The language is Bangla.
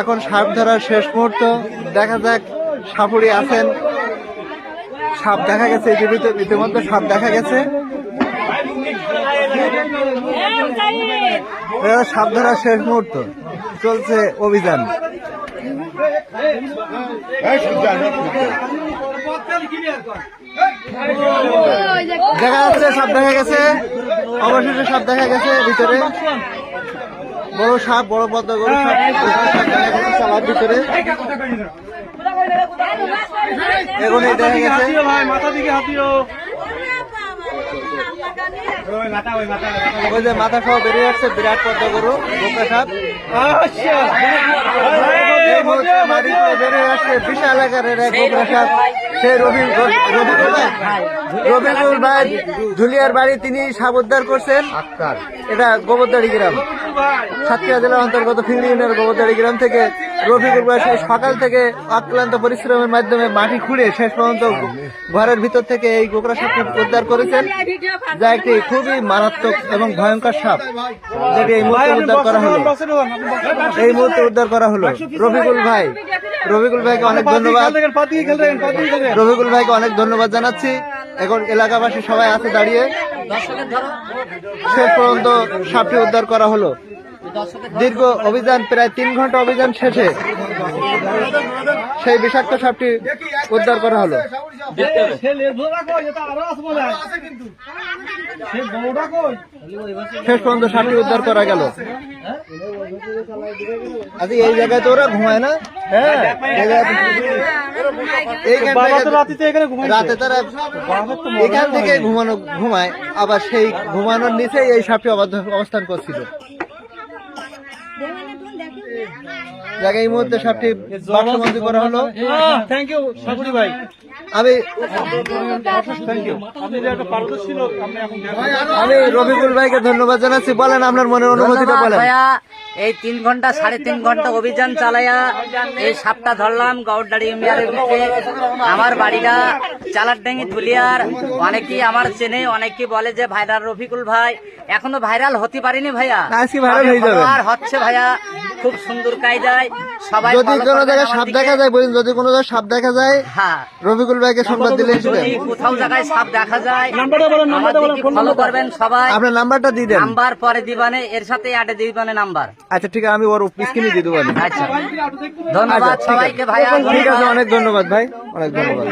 এখন সাপ ধরার শেষ মুহূর্ত, দেখা যাক সাপুড়ি আছেন। সাপ দেখা গেছে, ইতিমধ্যে সাপ দেখা গেছে। সাপ ধরার শেষ মুহূর্ত, চলছে অভিযান। দেখা যাচ্ছে সাপ দেখা গেছে, অবশেষে সাপ দেখা গেছে ভিতরে। বড় সাপ, বড় পদ্ম গরু সাপ দেখা গেছে চালার ভিতরে। এখন এই দেখা গেছে ওই যে মাথা সহ বেরিয়ে যাচ্ছে বিরাট পদ্ম গরু গোকা সাপ। বেরিয়ে আসছে বিশাল আকারের এক গোবরা সাপ। সে রবিকুল ভাই ধুলিয়ার বাড়ি, তিনি সাপ উদ্ধার করছেন। এটা গোবরদাড়ি গ্রাম, সাতক্ষীরা জেলার অন্তর্গত ফিংড়ি ইউনিয়নের গোবরদাড়ি গ্রাম থেকে রফিকুল ভাই সেই সকাল থেকে অক্লান্ত পরিশ্রমের মাধ্যমে মাটি খুঁড়ে শেষ পর্যন্ত ঘরের ভিতর থেকে এই গোবরা সাপকে উদ্ধার করেছেন, যা একটি খুবই মারাত্মক এবং ভয়ঙ্কর সাপ, যেটি এই মুহূর্তে উদ্ধার করা হলো। এই মুহূর্তে উদ্ধার করা হলো রফিকুল ভাইকে অনেক ধন্যবাদ। রফিকুল ভাইকে অনেক ধন্যবাদ জানাচ্ছি। এখন এলাকাবাসী সবাই আছে দাঁড়িয়ে। শেষ পর্যন্ত সাপটি উদ্ধার করা হলো। দীর্ঘ অভিযান, প্রায় 3 ঘন্টা অভিযান শেষে সেই বিষাক্ত সাপটি উদ্ধার করা হলো। শেষ পর্যন্ত সাপটি উদ্ধার করা গেল। আজ এই জায়গায় তো ওরা ঘুমায় না, হ্যাঁ রাতে তারা এখান থেকে ঘুমায়, আবার সেই ঘুমানোর নিচেই এই সাপটি অবস্থান করছিল। এই মুহূর্তে সাপটি বাক্সবন্দী করা হলো। থ্যাংক ইউ সাপুরি ভাই। আমি রফিকুল ভাইকে ধন্যবাদ জানাচ্ছি। বলেন আপনার মনের অনুভূতিটা বলেন। এই 3 ঘন্টা 3.5 ঘন্টা অভিযান চালাইয়া এই সাপটা ধরলাম গৌরডাড়ি ইউনিয়নের ভিতরে। আমার বাড়িটা চালারডাঙ্গি ধুলিয়ার। অনেকেই আমার চেনে, অনেকেই বলে যে ভাইরাল রফিকুল ভাই। এখনো ভাইরাল হতে পারিনি ভাইয়া, আর হচ্ছে ভাইয়া। খুব সুন্দর কায়দায় সবাই, যদি কোনো জায়গায় সাপ দেখা যায় বলুন, যদি কোনো জায়গায় সাপ দেখা যায়, হ্যাঁ রফিকুল ভাইকে সংবাদ দিলে কোথাও জায়গায় সাপ দেখা যায় ফলো করবেন সবাই। আপনার নাম্বারটা দিয়ে দেন। নাম্বার পরে দিবানে, এর সাথে অ্যাডে দিবানে নাম্বার। আচ্ছা ঠিক আছে, আমি ওর স্ক্রিনে দিয়ে দেবো। আচ্ছা ধন্যবাদ সবাইকে ভাইয়া। ঠিক আছে, অনেক ধন্যবাদ ভাই, অনেক ধন্যবাদ।